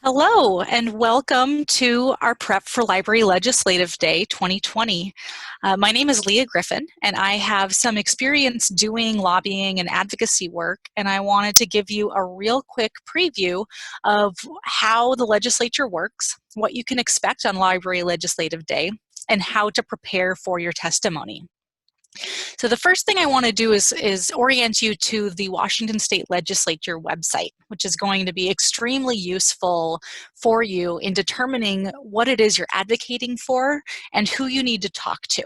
Hello, and welcome to our Prep for Library Legislative Day 2020. My name is Leah Griffin, and I have some experience doing lobbying and advocacy work, and I wanted to give you a real quick preview of how the legislature works, what you can expect on Library Legislative Day, and how to prepare for your testimony. So the first thing I want to do is orient you to the Washington State Legislature website, which is going to be extremely useful for you in determining what it is you're advocating for and who you need to talk to.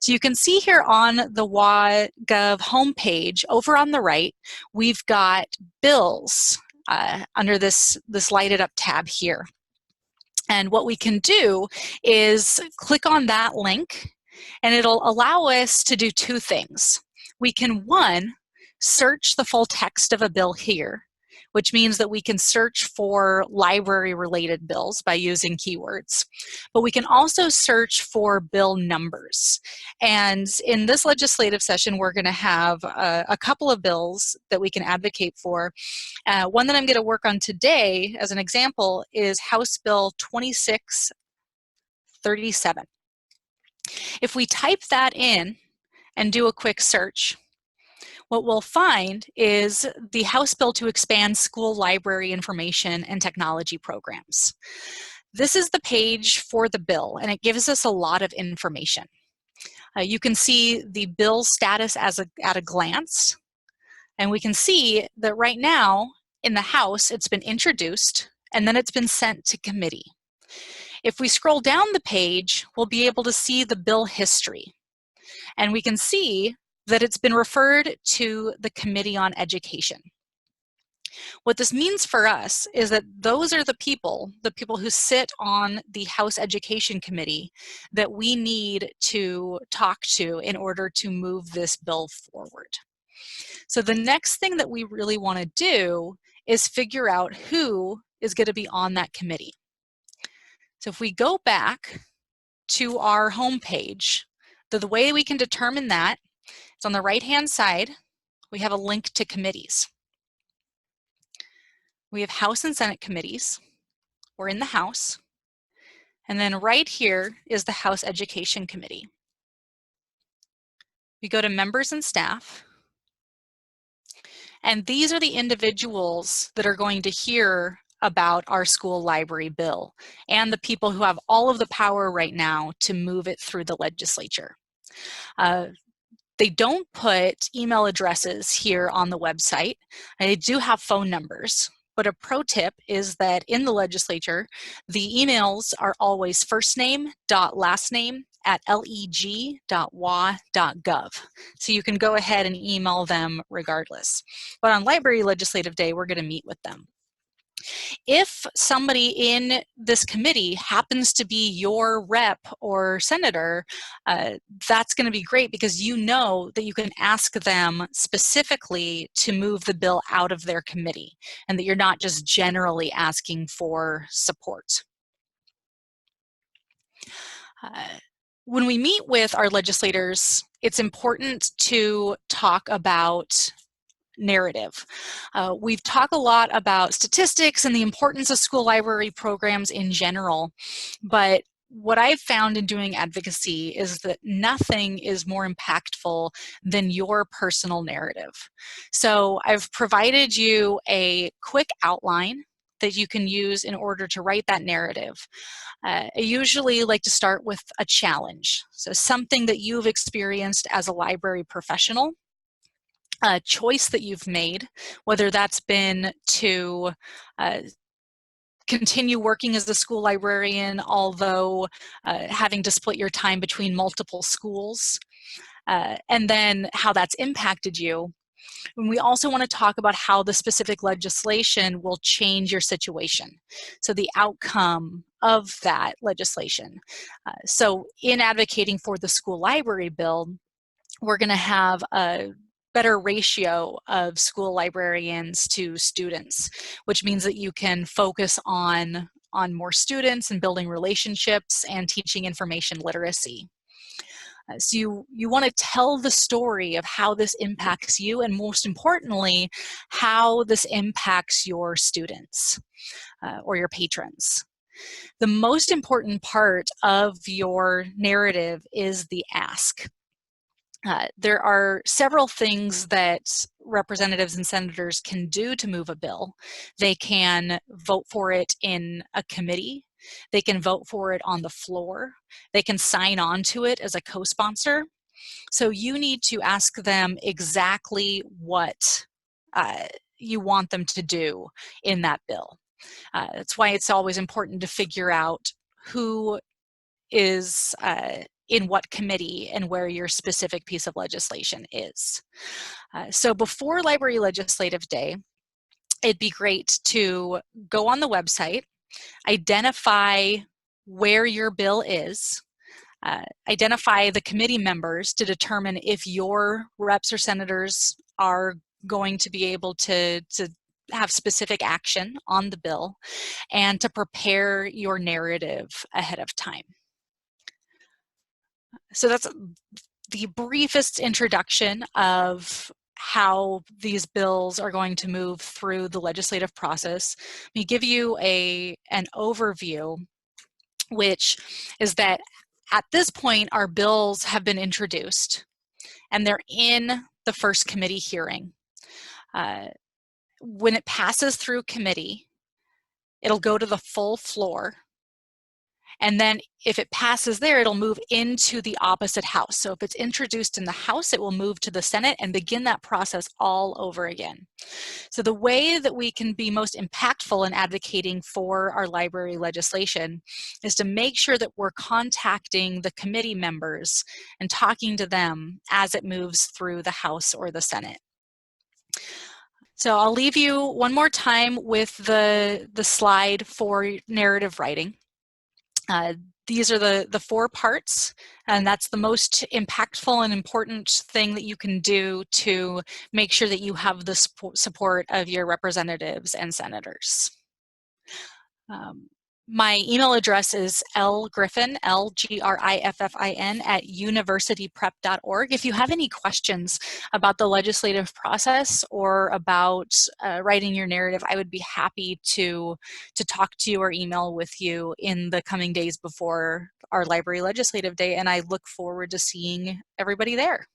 So you can see here on the WaGov homepage, over on the right, we've got bills under this lighted up tab here. And what we can do is click on that link, and it'll allow us to do two things. We can, one, search the full text of a bill here, which means that we can search for library-related bills by using keywords. But we can also search for bill numbers. And in this legislative session, we're going to have a couple of bills that we can advocate for. One that I'm going to work on today, as an example, is House Bill 2637. If we type that in and do a quick search, what we'll find is the House Bill to expand school library information and technology programs. This is the page for the bill, and it gives us a lot of information. You can see the bill status at a glance, and we can see that right now in the House it's been introduced and then it's been sent to committee. If we scroll down the page, we'll be able to see the bill history, and we can see that it's been referred to the Committee on Education. What this means for us is that those are the people who sit on the House Education Committee that we need to talk to in order to move this bill forward. So the next thing that we really want to do is figure out who is going to be on that committee. So if we go back to our home page, the way we can determine that, it's on the right-hand side, we have a link to committees. We have House and Senate committees. We're in the House. And then right here is the House Education Committee. We go to members and staff. And these are the individuals that are going to hear about our school library bill and the people who have all of the power right now to move it through the legislature. They don't put email addresses here on the website. They do have phone numbers, but a pro tip is that in the legislature, the emails are always firstname.lastname@leg.wa.gov. So you can go ahead and email them regardless. But on Library Legislative Day, we're going to meet with them. If somebody in this committee happens to be your rep or senator, that's going to be great because you know that you can ask them specifically to move the bill out of their committee and that you're not just generally asking for support. When we meet with our legislators, it's important to talk about narrative. We've talked a lot about statistics and the importance of school library programs in general, but what I've found in doing advocacy is that nothing is more impactful than your personal narrative. So I've provided you a quick outline that you can use in order to write that narrative. I usually like to start with a challenge. So something that you've experienced as a library professional, a choice that you've made, whether that's been to continue working as a school librarian, although having to split your time between multiple schools, and then how that's impacted you. And we also want to talk about how the specific legislation will change your situation. So the outcome of that legislation. So in advocating for the school library bill, we're going to have a better ratio of school librarians to students, which means that you can focus on more students and building relationships and teaching information literacy. So you want to tell the story of how this impacts you and, most importantly, how this impacts your students. or your patrons. The most important part of your narrative is the ask. There are several things that representatives and senators can do to move a bill. They can vote for it in a committee. They can vote for it on the floor. They can sign on to it as a co-sponsor. So you need to ask them exactly what you want them to do in that bill. That's why it's always important to figure out who is in what committee and where your specific piece of legislation is. So before Library Legislative Day, it'd be great to go on the website, identify where your bill is, identify the committee members to determine if your reps or senators are going to be able to have specific action on the bill, and to prepare your narrative ahead of time. So that's the briefest introduction of how these bills are going to move through the legislative process. Let me give you an overview, which is that at this point, our bills have been introduced and they're in the first committee hearing. When it passes through committee, it'll go to the full floor. And then if it passes there, it'll move into the opposite house. So if it's introduced in the House, it will move to the Senate and begin that process all over again. So the way that we can be most impactful in advocating for our library legislation is to make sure that we're contacting the committee members and talking to them as it moves through the House or the Senate. So I'll leave you one more time with the slide for narrative writing. These are the 4 parts, and that's the most impactful and important thing that you can do to make sure that you have the support of your representatives and senators. My email address is lgriffin, L-G-R-I-F-F-I-N, @universityprep.org. If you have any questions about the legislative process or about writing your narrative, I would be happy to talk to you or email with you in the coming days before our Library Legislative Day, and I look forward to seeing everybody there.